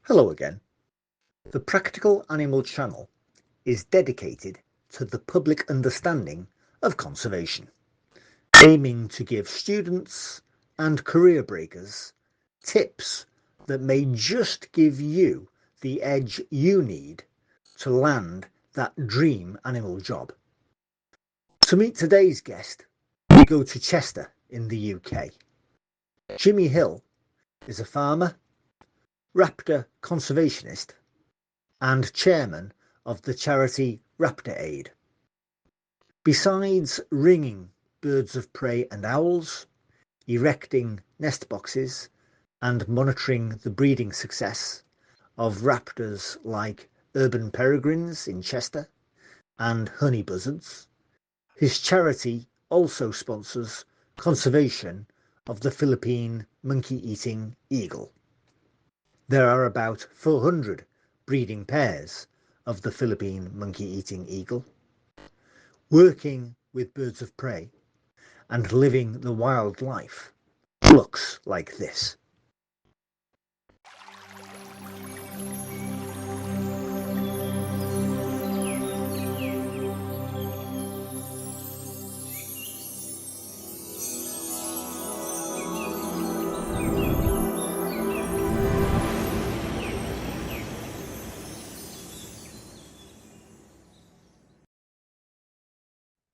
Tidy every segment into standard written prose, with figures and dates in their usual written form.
Hello again. The Practical Animal channel is dedicated to the public understanding of conservation, aiming to give students and career breakers tips that may just give you the edge you need to land that dream animal job. To meet today's guest, we go to Chester in the UK. Jimmy Hill is a farmer, raptor conservationist, and chairman of the charity Raptor Aid. Besides ringing birds of prey and owls, erecting nest boxes, and monitoring the breeding success of raptors like urban peregrines in Chester and honey buzzards, his charity also sponsors conservation of the Philippine monkey-eating eagle. There are about 400 breeding pairs of the Philippine monkey-eating eagle. Working with birds of prey and living the wildlife looks like this.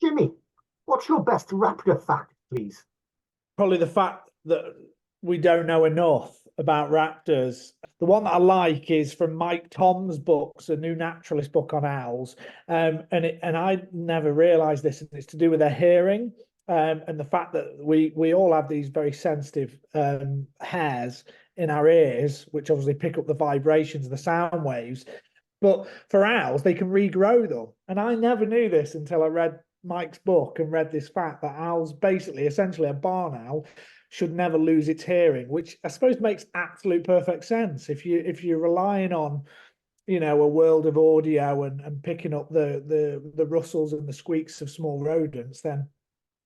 Jimmy, what's your best raptor fact, please? Probably the fact that we don't know enough about raptors. The one that I like is from Mike Tom's books, a new naturalist book on owls. And I never realized this, and it's to do with their hearing. And the fact that we all have these very sensitive hairs in our ears, which obviously pick up the vibrations, the sound waves. But for owls, they can regrow them. And I never knew this until I read Mike's book and read this fact that owls, basically, essentially a barn owl, should never lose its hearing, which I suppose makes absolute perfect sense. If you're relying on, a world of audio and picking up the rustles and the squeaks of small rodents, then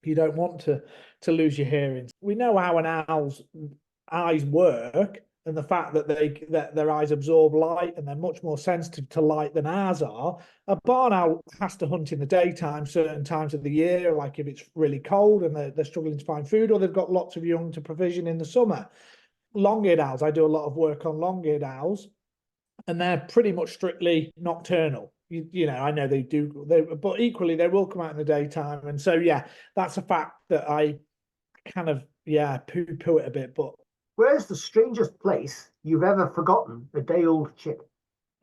you don't want to lose your hearing. We know how an owl's eyes work, and the fact that their eyes absorb light and they're much more sensitive to light than ours are. A barn owl has to hunt in the daytime, certain times of the year, like if it's really cold and they're struggling to find food, or they've got lots of young to provision in the summer. Long-eared owls, I do a lot of work on long-eared owls, and they're pretty much strictly nocturnal. I know they do, but equally they will come out in the daytime. And so, that's a fact that I kind of, poo-poo it a bit, but where's the strangest place you've ever forgotten a day-old chick?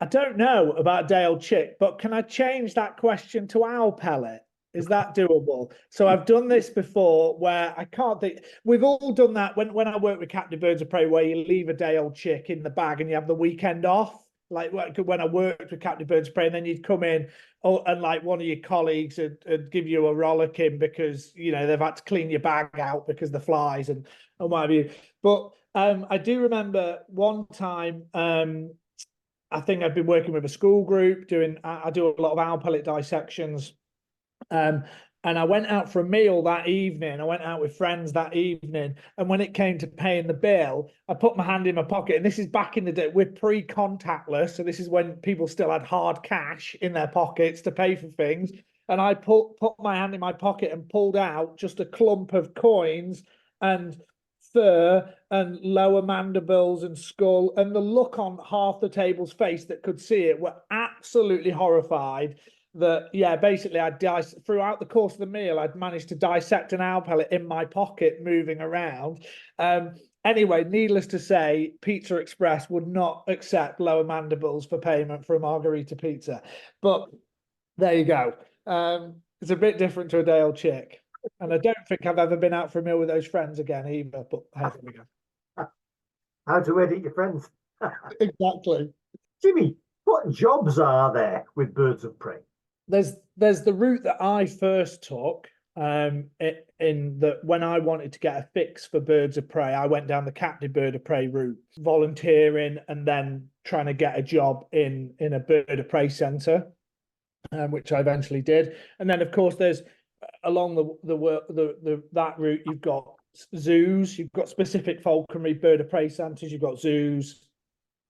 I don't know about day-old chick, but can I change that question to owl pellet? Is that doable? So I've done this before where I can't think. We've all done that when I work with captive birds of prey, where you leave a day-old chick in the bag and you have the weekend off. Like when I worked with captive birds of prey, and then you'd come in and like one of your colleagues would give you a rollicking because, they've had to clean your bag out because the flies and what have you. But I do remember one time, I think I'd been working with a school group I do a lot of owl pellet dissections. And I went out for a meal that evening. I went out with friends that evening. And when it came to paying the bill, I put my hand in my pocket. And this is back in the day, we're pre-contactless. So this is when people still had hard cash in their pockets to pay for things. And I put my hand in my pocket and pulled out just a clump of coins and fur and lower mandibles and skull. And the look on half the table's face that could see it were absolutely horrified. Basically throughout the course of the meal, I'd managed to dissect an owl pellet in my pocket moving around. Anyway, needless to say, Pizza Express would not accept lower mandibles for payment for a margarita pizza. But there you go. It's a bit different to a day-old chick. And I don't think I've ever been out for a meal with those friends again either. But there we go. How to edit your friends. Exactly. Jimmy, what jobs are there with birds of prey? There's the route that I first took, when I wanted to get a fix for birds of prey, I went down the captive bird of prey route, volunteering and then trying to get a job in a bird of prey centre, which I eventually did. And then, of course, there's along that route, you've got zoos, you've got specific falconry bird of prey centres, you've got zoos,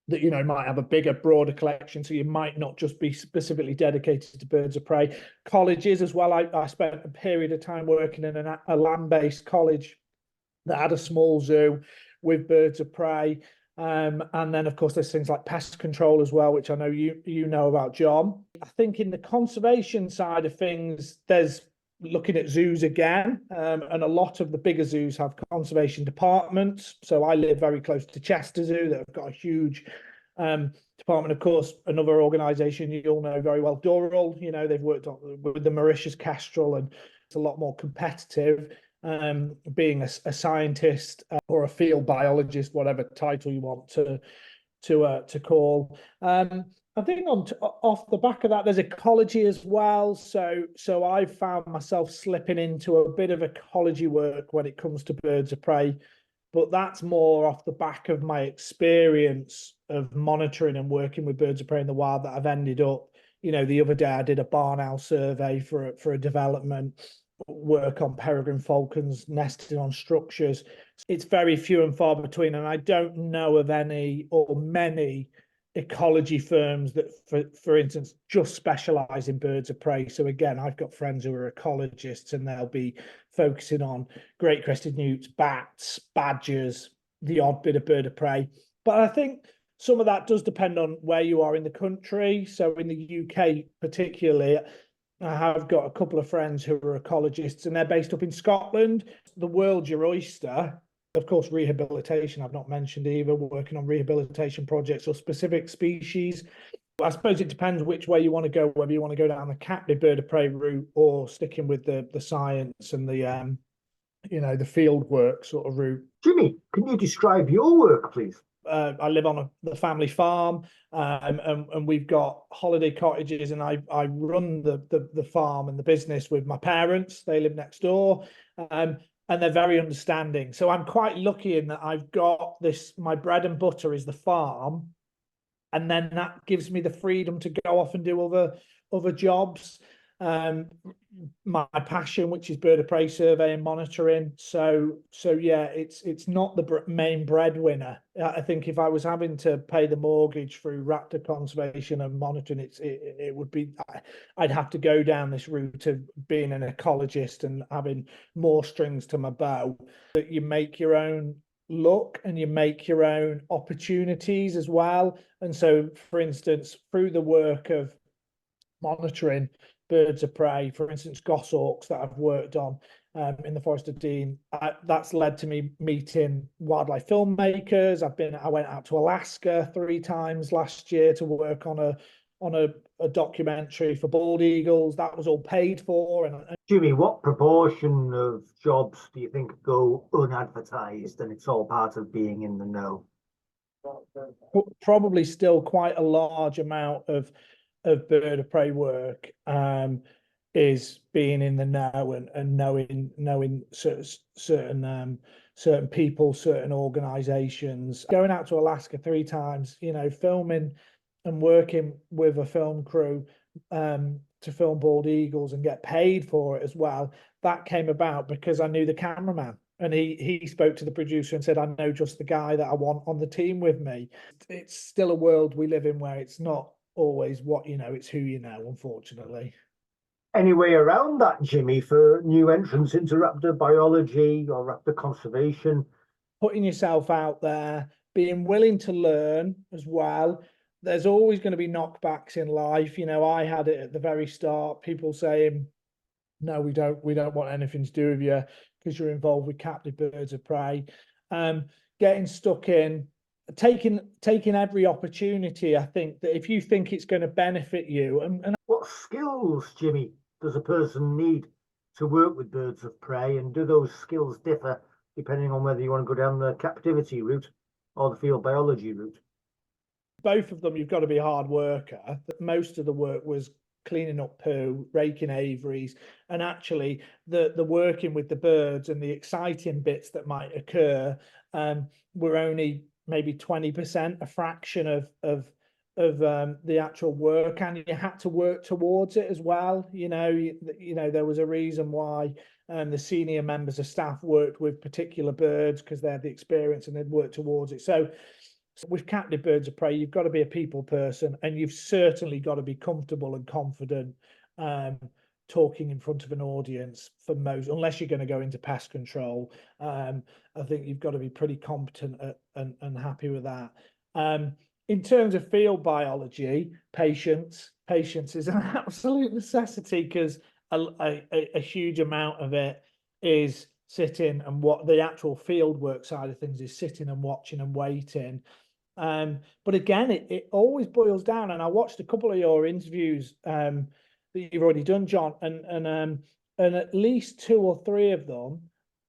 that, you know, might have a bigger, broader collection. So you might not just be specifically dedicated to birds of prey. Colleges as well. I spent a period of time working in a land-based college that had a small zoo with birds of prey. And then, of course, there's things like pest control as well, which I know you know about, John. I think in the conservation side of things, there's looking at zoos again, and a lot of the bigger zoos have conservation departments. So I live very close to Chester Zoo, that have got a huge department. Of course, another organisation you'll know very well, Durrell. You know, they've worked on with the Mauritius kestrel, and it's a lot more competitive. Being a scientist or a field biologist, whatever title you want to call. I think off the back of that, there's ecology as well. So I've found myself slipping into a bit of ecology work when it comes to birds of prey, but that's more off the back of my experience of monitoring and working with birds of prey in the wild that I've ended up. You know, the other day I did a barn owl survey for a development, work on peregrine falcons nesting on structures. It's very few and far between, and I don't know of any or many ecology firms that, for instance, just specialize in birds of prey. So again, I've got friends who are ecologists, and they'll be focusing on great crested newts, bats, badgers, the odd bit of bird of prey. But I think some of that does depend on where you are in the country. So in the UK particularly, I have got a couple of friends who are ecologists, and they're based up in Scotland. The world's your oyster. Of course, rehabilitation, I've not mentioned either, working on rehabilitation projects or specific species. I suppose it depends which way you want to go, whether you want to go down the captive bird of prey route or sticking with the science and the, you know, the field work sort of route. Jimmy, can you describe your work, please? I live on the family farm, and we've got holiday cottages, and I run the farm and the business with my parents. They live next door, and they're very understanding. So I'm quite lucky in that I've got this. My bread and butter is the farm, and then that gives me the freedom to go off and do other jobs. My passion, which is bird of prey survey and monitoring. So yeah, it's not the main breadwinner. I think if I was having to pay the mortgage through raptor conservation and monitoring, it would be, I'd have to go down this route of being an ecologist and having more strings to my bow. That you make your own luck and you make your own opportunities as well. And so, for instance, through the work of monitoring birds of prey, for instance, goshawks that I've worked on in the Forest of Dean, that's led to me meeting wildlife filmmakers. I went out to Alaska 3 times last year to work on a documentary for bald eagles. That was all paid for. And Jimmy, what proportion of jobs do you think go unadvertised and it's all part of being in the know? Probably still quite a large amount of bird of prey work is being in the know and knowing certain people, certain organizations. Going out to Alaska 3 times, you know, filming and working with a film crew to film bald eagles and get paid for it as well. That came about because I knew the cameraman. And he spoke to the producer and said, I know just the guy that I want on the team with me. It's still a world we live in where it's not always what you know, it's who you know, unfortunately. Any way around that, Jimmy, for new entrants into raptor biology or raptor conservation? Putting yourself out there, being willing to learn as well. There's always going to be knockbacks in life. You know, I had it at the very start, people saying, no, we don't want anything to do with you because you're involved with captive birds of prey. Getting stuck in, taking every opportunity. I think that if you think it's going to benefit you, and what skills, Jimmy, does a person need to work with birds of prey, and do those skills differ depending on whether you want to go down the captivity route or the field biology route? Both of them, you've got to be a hard worker. Most of the work was cleaning up poo, raking aviaries, and actually the working with the birds and the exciting bits that might occur were only maybe 20%, a fraction of the actual work, and you had to work towards it as well. You know, there was a reason why the senior members of staff worked with particular birds, because they had the experience and they'd work towards it. So So with captive birds of prey, you've got to be a people person, and you've certainly got to be comfortable and confident talking in front of an audience for most, unless you're going to go into pest control. I think you've got to be pretty competent and happy with that. In terms of field biology, patience is an absolute necessity, because a huge amount of it is sitting, and what the actual field work side of things is sitting and watching and waiting. But again, it always boils down, and I watched a couple of your interviews that you've already done, John, and at least 2 or 3 of them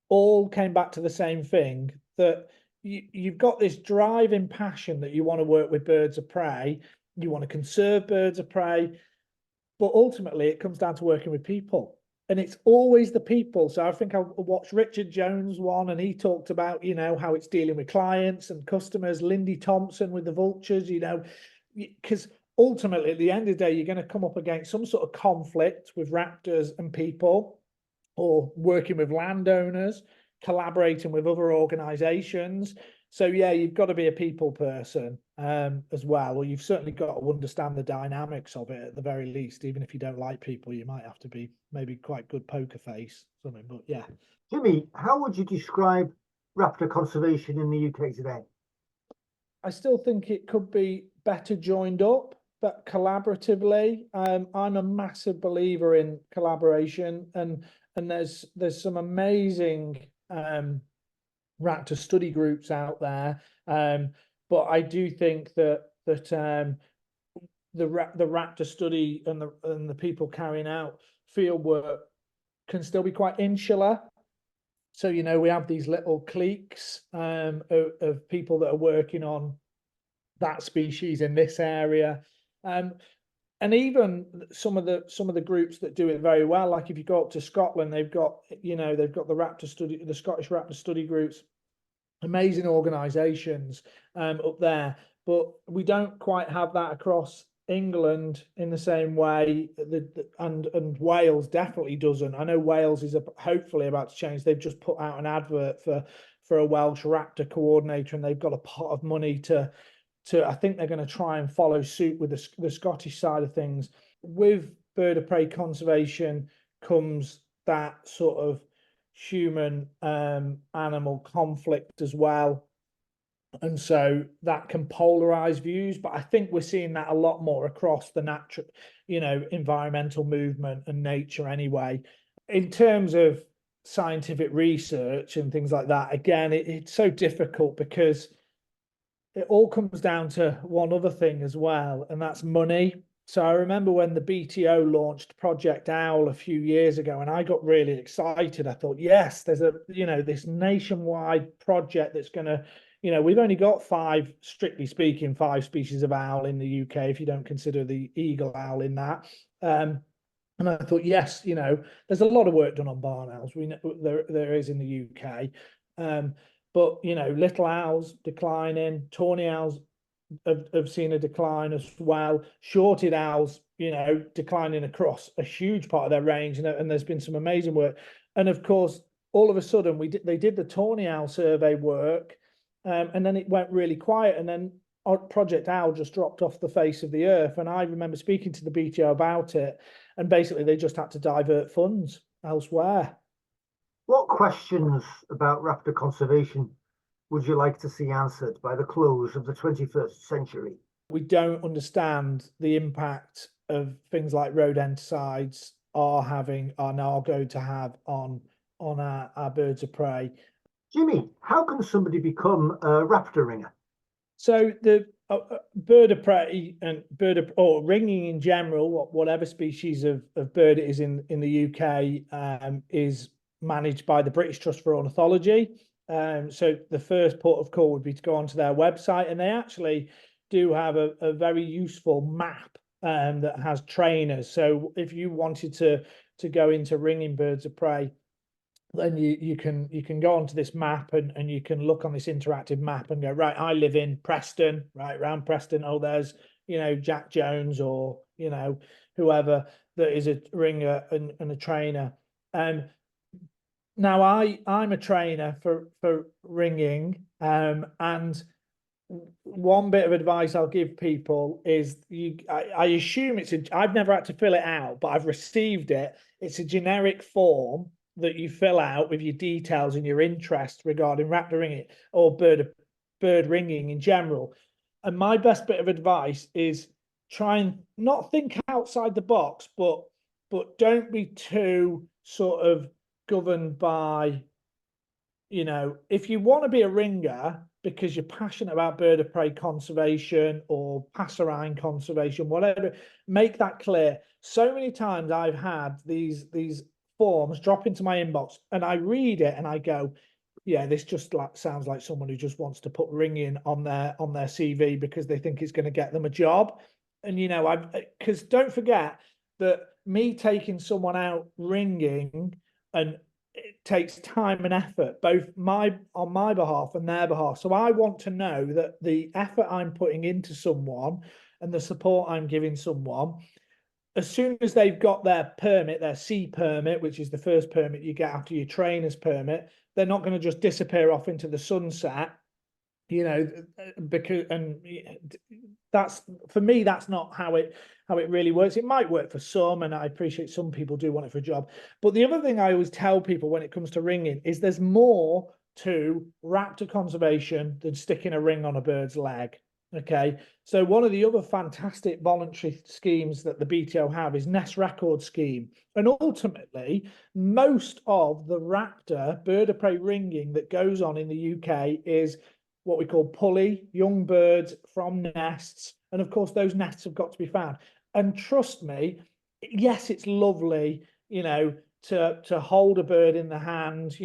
all came back to the same thing, that you've got this driving passion that you want to work with birds of prey, you want to conserve birds of prey, but ultimately it comes down to working with people. And it's always the people. So I think I watched Richard Jones one, and he talked about, how it's dealing with clients and customers. Lindy Thompson with the vultures, because ultimately at the end of the day, you're going to come up against some sort of conflict with raptors and people, or working with landowners, collaborating with other organizations. So yeah, you've got to be a people person as well, or you've certainly got to understand the dynamics of it at the very least. Even if you don't like people, you might have to be maybe quite good poker face, something. But yeah. Jimmy, how would you describe raptor conservation in the UK today? I still think it could be better joined up, but collaboratively. I'm a massive believer in collaboration, and there's some amazing raptor study groups out there, but I do think that the raptor study and the people carrying out field work can still be quite insular. So we have these little cliques of people that are working on that species in this area, and even some of the groups that do it very well. Like if you go up to Scotland, they've got the raptor study, the Scottish raptor study groups, amazing organisations up there. But we don't quite have that across England in the same way. And Wales definitely doesn't. I know Wales is hopefully about to change. They've just put out an advert for a Welsh raptor coordinator, and they've got a pot of money to I think they're going to try and follow suit with the Scottish side of things. With bird of prey conservation comes that sort of human animal conflict as well, and so that can polarize views. But I think we're seeing that a lot more across the natural, environmental movement and nature anyway. In terms of scientific research and things like that, again, it's so difficult, because it all comes down to one other thing as well, and that's money. So I remember when the BTO launched Project Owl a few years ago, and I got really excited. I thought, yes, there's this nationwide project that's going to, we've only got strictly speaking, 5 species of owl in the UK, if you don't consider the eagle owl in that. And I thought, yes, there's a lot of work done on barn owls. We know there is in the UK. But little owls declining, tawny owls have seen a decline as well. Shorted owls, declining across a huge part of their range, and there's been some amazing work. And of course, all of a sudden, they did the tawny owl survey work, and then it went really quiet, and then Project Owl just dropped off the face of the earth. And I remember speaking to the BTO about it, and basically they just had to divert funds elsewhere. What questions about raptor conservation would you like to see answered by the close of the 21st century? We don't understand the impact of things like rodenticides are now going to have on our birds of prey. Jimmy, how can somebody become a raptor ringer? So the bird of prey and or ringing in general, whatever species of bird it is in the UK, is managed by the British Trust for Ornithology. So the first port of call would be to go onto their website, and they actually do have a very useful map that has trainers. So if you wanted to go into ringing birds of prey, then you can go onto this map, and you can look on this interactive map and go, right, I live in Preston, right, around Preston. Oh, there's Jack Jones, or whoever that is a ringer and a trainer. Now I'm a trainer for ringing, and one bit of advice I'll give people is I assume I've never had to fill it out, but I've received it. It's a generic form that you fill out with your details and your interest regarding raptor ringing or bird ringing in general. And my best bit of advice is try and not think outside the box, but don't be too sort of governed by, if you want to be a ringer because you're passionate about bird of prey conservation or passerine conservation, whatever, make that clear. So many times I've had these forms drop into my inbox and I read it and I go, yeah, this just sounds like someone who just wants to put ringing on their CV because they think it's going to get them a job. And because don't forget that me taking someone out ringing, and it takes time and effort, both on my behalf and their behalf. So I want to know that the effort I'm putting into someone and the support I'm giving someone, as soon as they've got their permit, their C permit, which is the first permit you get after your trainer's permit, they're not going to just disappear off into the sunset, because, and that's, for me, that's not how it really works. It might work for some, and I appreciate some people do want it for a job. But the other thing I always tell people when it comes to ringing is there's more to raptor conservation than sticking a ring on a bird's leg. Okay, so one of the other fantastic voluntary schemes that the BTO have is Nest Record Scheme. And ultimately, most of the raptor bird of prey ringing that goes on in the UK is what we call pulley, young birds from nests. And of course, those nests have got to be found. And trust me, yes, it's lovely, to hold a bird in the hand,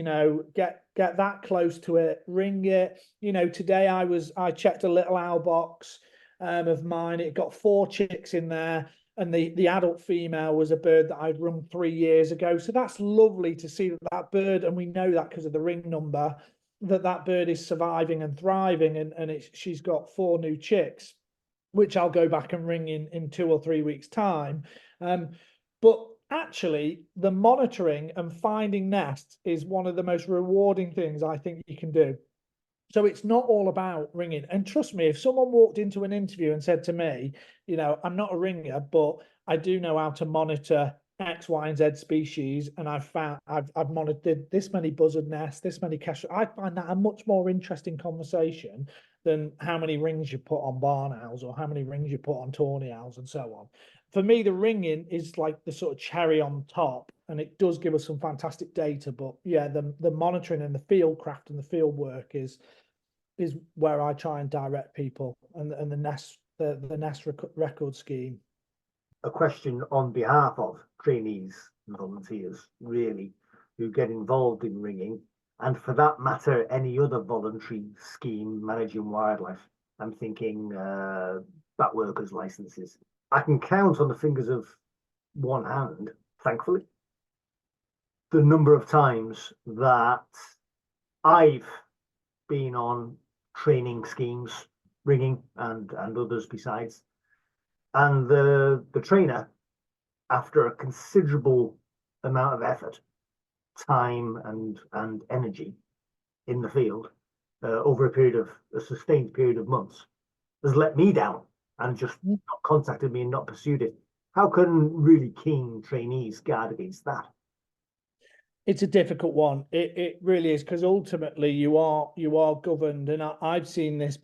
get that close to it, ring it. Today I checked a little owl box of mine. It got 4 chicks in there, and the adult female was a bird that I'd rung 3 years ago. So that's lovely to see that bird, and we know that because of the ring number, that bird is surviving and thriving, and she's got 4 new chicks, which I'll go back and ring in 2 or 3 weeks' time. But actually, the monitoring and finding nests is one of the most rewarding things I think you can do. So it's not all about ringing. And trust me, if someone walked into an interview and said to me, I'm not a ringer, but I do know how to monitor X, Y, and Z species, and I've monitored this many buzzard nests, this many kestrel, I find that a much more interesting conversation than how many rings you put on barn owls or how many rings you put on tawny owls and so on. For me, the ringing is like the sort of cherry on top, and it does give us some fantastic data. But yeah, the monitoring and the field craft and the field work is where I try and direct people, and the nest record scheme. A question on behalf of trainees and volunteers, really, who get involved in ringing, and for that matter, any other voluntary scheme managing wildlife. I'm thinking bat workers' licenses. I can count on the fingers of one hand, thankfully, the number of times that I've been on training schemes, ringing and others besides, and the trainer, after a considerable amount of effort, time and energy in the field over a sustained period of months, has let me down and just not contacted me and not pursued it. How can really keen trainees guard against that? It's a difficult one. It really is, because ultimately you are governed, and I've seen this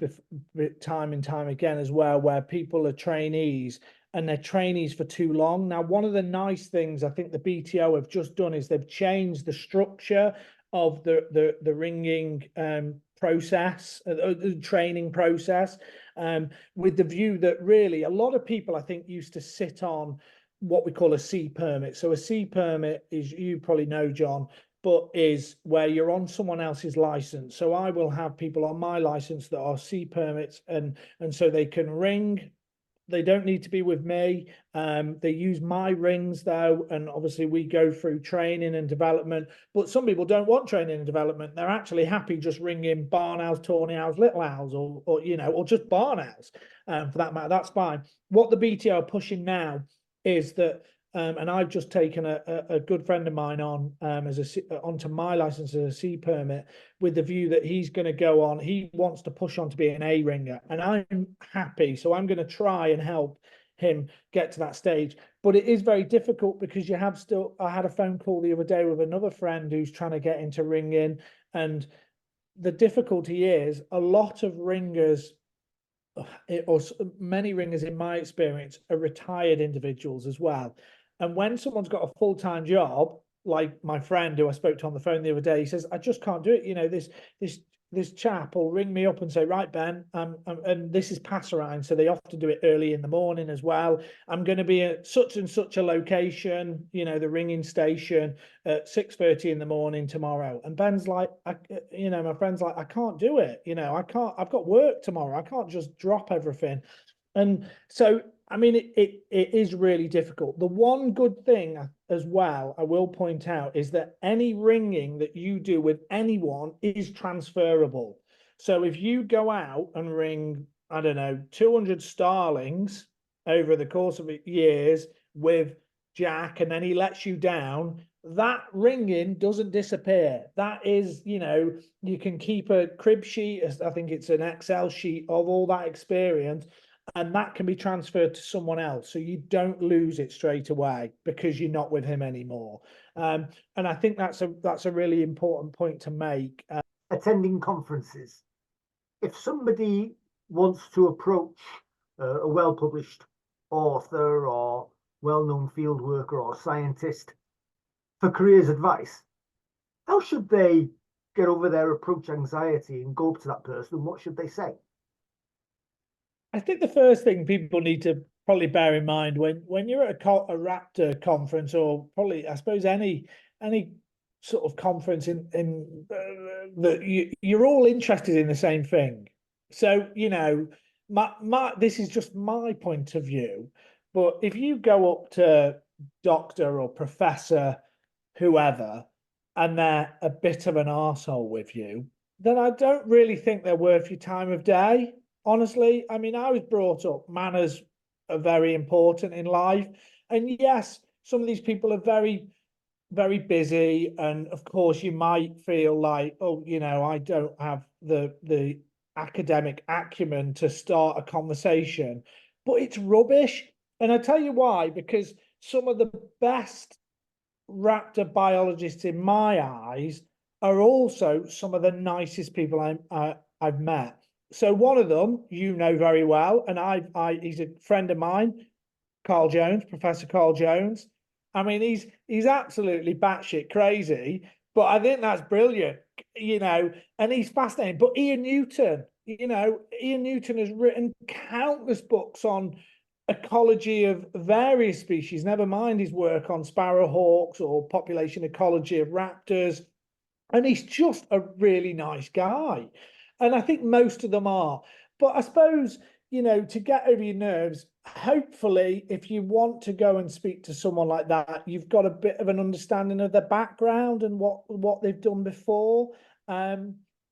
time and time again as well, where people are trainees and they're trainees for too long. Now, one of the nice things I think the BTO have just done is they've changed the structure of the ringing process, the training process, with the view that really a lot of people, I think, used to sit on what we call a C permit. So a C permit is, you probably know, John, but is where you're on someone else's license. So I will have people on my license that are C permits, and so they can ring. They don't need to be with me. They use my rings though, and obviously we go through training and development. But some people don't want training and development. They're actually happy just ringing barn owls, tawny owls, little owls, or just barn owls. For that matter, that's fine. What the BTO are pushing now is that and I've just taken a good friend of mine on onto my license as a C permit, with the view that he's going to go on. He wants to push on to be an A ringer, and I'm happy. So I'm going to try and help him get to that stage. But it is very difficult because you have still. I had a phone call the other day with another friend who's trying to get into ringing, and the difficulty is a lot of ringers, or many ringers in my experience, are retired individuals as well. And when someone's got a full-time job, like my friend who I spoke to on the phone the other day, he says, I just can't do it. You know, this chap will ring me up and say, right, Ben, and this is pass around, so they often do it early in the morning as well. I'm going to be at such and such a location, you know, the ringing station at 6:30 in the morning tomorrow. And Ben's like, my friend's like, I can't do it. You know, I've got work tomorrow. I can't just drop everything. And so, I mean, it is really difficult. The one good thing as well, I will point out, is that any ringing that you do with anyone is transferable. So if you go out and ring, I don't know, 200 starlings over the course of years with Jack, and then he lets you down, that ringing doesn't disappear. That is, you know, you can keep a crib sheet, I think it's an Excel sheet of all that experience, and that can be transferred to someone else. So you don't lose it straight away because you're not with him anymore. And I think that's a really important point to make. Attending conferences. If somebody wants to approach a well-published author or well-known field worker or scientist for careers advice, how should they get over their approach anxiety and go up to that person? What should they say? I think the first thing people need to probably bear in mind when you're at a Raptor conference, or probably, I suppose, any sort of conference in that you're all interested in the same thing. So, you know, this is just my point of view. But if you go up to doctor or professor, whoever, and they're a bit of an arsehole with you, then I don't really think they're worth your time of day. Honestly, I mean, I was brought up, manners are very important in life. And yes, some of these people are very, very busy. And of course, you might feel like, oh, you know, I don't have the academic acumen to start a conversation. But it's rubbish. And I tell you why, because some of the best raptor biologists in my eyes are also some of the nicest people I've met. So one of them, you know very well, and he's a friend of mine, Carl Jones, Professor Carl Jones. I mean, he's absolutely batshit crazy, but I think that's brilliant, you know, and he's fascinating. But Ian Newton, you know, Ian Newton has written countless books on ecology of various species, never mind his work on sparrowhawks or population ecology of raptors. And he's just a really nice guy. And I think most of them are. But I suppose, you know, to get over your nerves, hopefully, if you want to go and speak to someone like that, you've got a bit of an understanding of their background and what they've done before.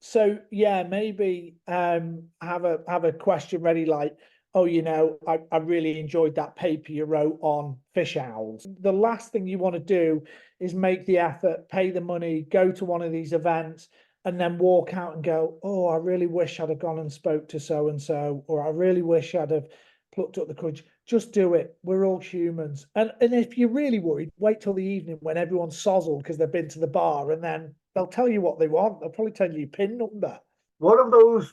So yeah, maybe have a question ready, like, oh, you know, I really enjoyed that paper you wrote on fish owls. The last thing you want to do is make the effort, pay the money, go to one of these events, and then walk out and go, oh, I really wish I'd have gone and spoke to so-and-so, or I really wish I'd have plucked up the courage. Just do it. We're all humans. And if you're really worried, wait till the evening when everyone's sozzled because they've been to the bar, and then they'll tell you what they want. They'll probably tell you your PIN number. One of those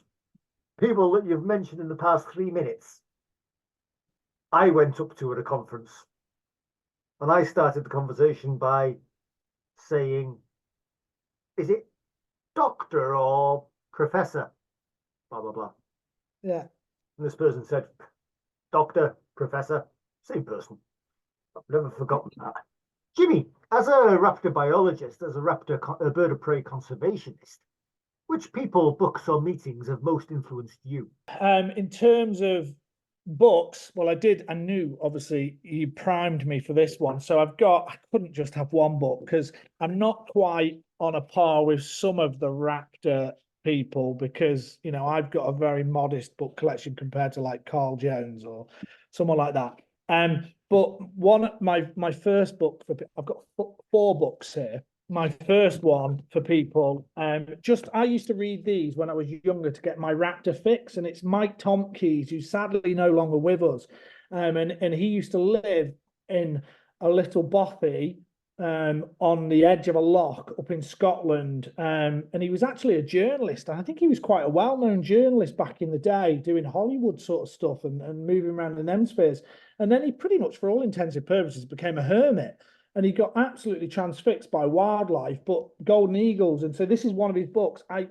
people that you've mentioned in the past 3 minutes, I went up to at a conference, and I started the conversation by saying, is it doctor or professor? Blah, blah, blah. Yeah. And this person said, doctor, professor, same person. I've never forgotten that. Jimmy, as a raptor biologist, as a bird of prey conservationist, which people, books, or meetings have most influenced you? In terms of books, well, I knew, obviously, you primed me for this one. So I couldn't just have one book because I'm not quite on a par with some of the raptor people, because, you know, I've got a very modest book collection compared to like Carl Jones or someone like that. But one my first book I've got 4 books here. My first one for people, I used to read these when I was younger to get my Raptor fix, and it's Mike Tomkeys, who's sadly no longer with us, and he used to live in a little bothy on the edge of a loch up in Scotland, and he was actually a journalist. I think he was quite a well-known journalist back in the day, doing Hollywood sort of stuff and moving around in them spheres. And then he pretty much, for all intensive purposes, became a hermit. And he got absolutely transfixed by wildlife, but golden eagles. And so this is one of his books. I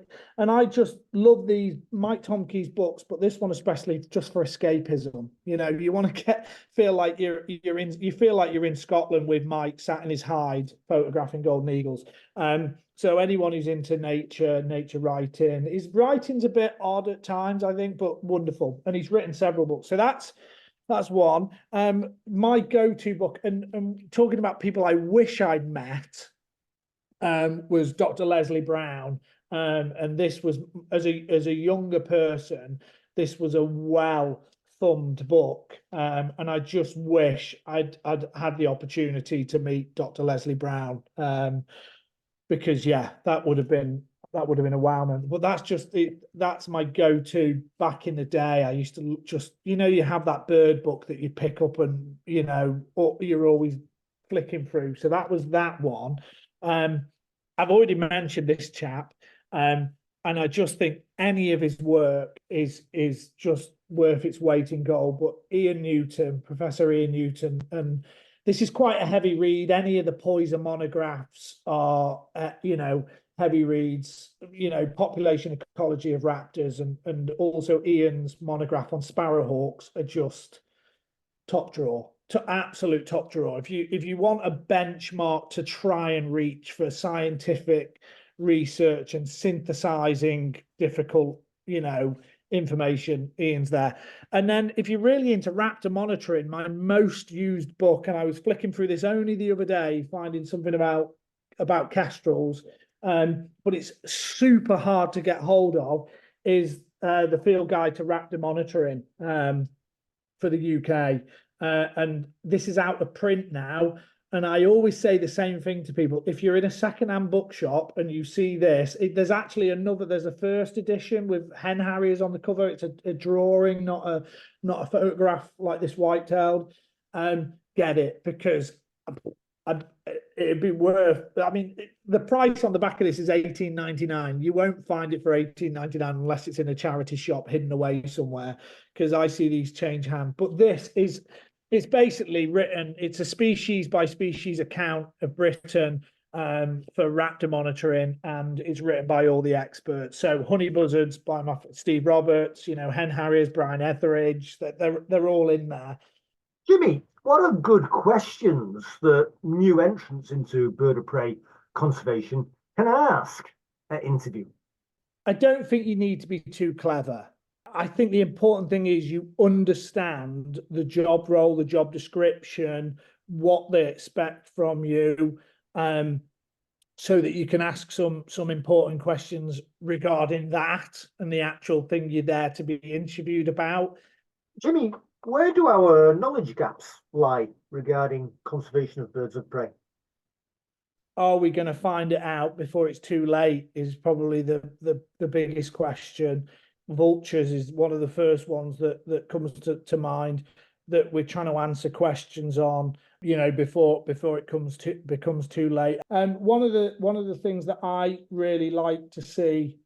just love these Mike Tomkeys books, but this one especially just for escapism. You know, you want to feel like you're in Scotland with Mike sat in his hide photographing golden eagles. So anyone who's into nature writing, his writing's a bit odd at times, I think, but wonderful. And he's written several books. So that's one. My go-to book, and talking about people I wish I'd met, was Dr. Leslie Brown. And this was, as a younger person, this was a well-thumbed book. And I just wish I'd had the opportunity to meet Dr. Leslie Brown. Because that would have been a wow moment. But that's my go-to back in the day. I used to just, you have that bird book that you pick up and, you're always flicking through. So that was that one. I've already mentioned this chap, and I just think any of his work is just worth its weight in gold. But Professor Ian Newton, and this is quite a heavy read. Any of the Poison monographs are, heavy reads, population ecology of raptors, and also Ian's monograph on sparrowhawks are just absolute top drawer. If you want a benchmark to try and reach for scientific research and synthesizing difficult, information, Ian's there. And then if you're really into raptor monitoring, my most used book, and I was flicking through this only the other day, finding something about kestrels, but it's super hard to get hold of, is the Field Guide to Raptor Monitoring for the UK. And this is out of print now. And I always say the same thing to people. If you're in a secondhand bookshop and you see this, there's actually there's a first edition with hen harriers on the cover. It's a drawing, not a photograph like this white-tailed. Get it, because it'd be worth, the price on the back of this is $18.99. You won't find it for $18.99 unless it's in a charity shop hidden away somewhere, because I see these change hands. But it's basically written, it's a species by species account of Britain for raptor monitoring, and it's written by all the experts. So honey buzzards by Steve Roberts, hen harriers, Brian Etheridge, they're all in there. Jimmy, what are good questions that new entrants into bird of prey conservation can ask at interview? I don't think you need to be too clever. I think the important thing is you understand the job role, the job description, what they expect from you, so that you can ask some important questions regarding that and the actual thing you're there to be interviewed about. Jimmy, where do our knowledge gaps lie regarding conservation of birds of prey? Are we going to find it out before it's too late is probably the biggest question. Vultures is one of the first ones that comes to mind, that we're trying to answer questions on, before it becomes too late. And one of the things that I really like to see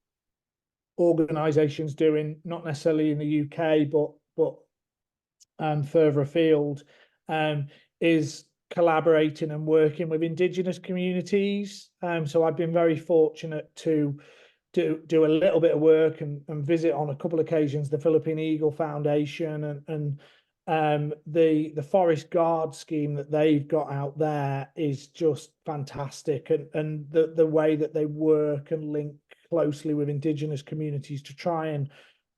organisations doing, not necessarily in the UK, but further afield, is collaborating and working with Indigenous communities. So I've been very fortunate to do a little bit of work and visit on a couple of occasions the Philippine Eagle Foundation and the Forest Guard scheme that they've got out there is just fantastic, and the way that they work and link closely with Indigenous communities to try and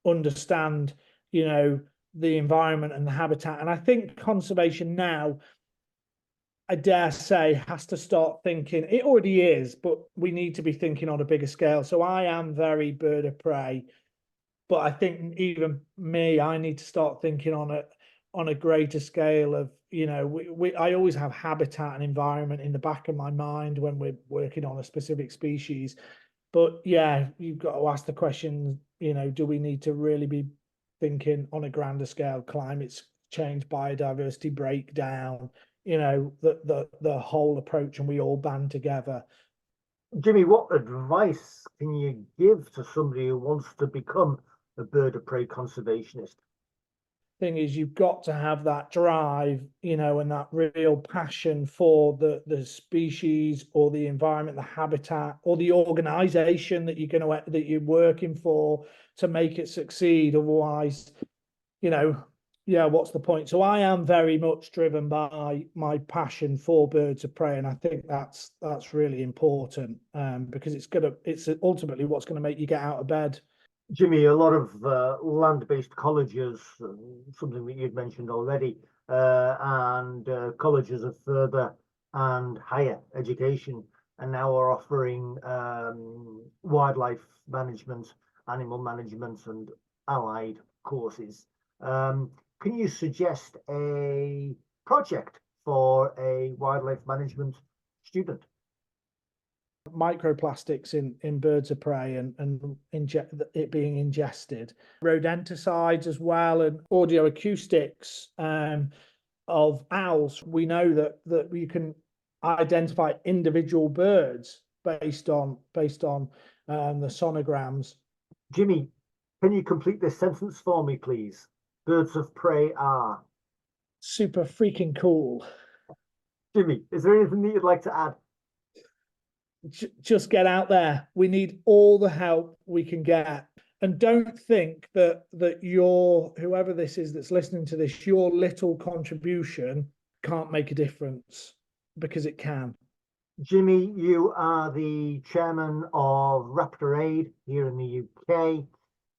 understand, the environment and the habitat. And I think conservation now, I dare say, has to start thinking, it already is, but we need to be thinking on a bigger scale. So I am very bird of prey, but I think even me, I need to start thinking on on a greater scale of, I always have habitat and environment in the back of my mind when we're working on a specific species. But yeah, you've got to ask the question, do we need to really be thinking on a grander scale, climate change, biodiversity breakdown, the whole approach, and we all band together. Jimmy, what advice can you give to somebody who wants to become a bird of prey conservationist? Thing is, you've got to have that drive, and that real passion for the species or the environment, the habitat, or the organization that you're working for to make it succeed. Otherwise, what's the point? So I am very much driven by my passion for birds of prey, and I think that's really important, because it's ultimately what's going to make you get out of bed. Jimmy, a lot of land-based colleges, something that you've mentioned already, and colleges of further and higher education, and now are offering wildlife management, animal management, and allied courses. Can you suggest a project for a wildlife management student? Microplastics in birds of prey and it being ingested, rodenticides as well, and audio acoustics of owls. We know that we can identify individual birds based on the sonograms. Jimmy, can you complete this sentence for me, please? Birds of prey are super freaking cool. Jimmy, is there anything that you'd like to add? Just get out there. We need all the help we can get, and don't think that whoever this is that's listening to this, your little contribution can't make a difference, because it can. Jimmy, you are the chairman of Raptor Aid here in the UK,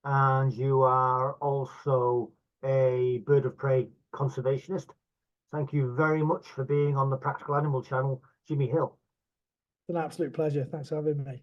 and you are also a bird of prey conservationist. Thank you very much for being on the Practical Animal Channel, Jimmy Hill. It's an absolute pleasure. Thanks for having me.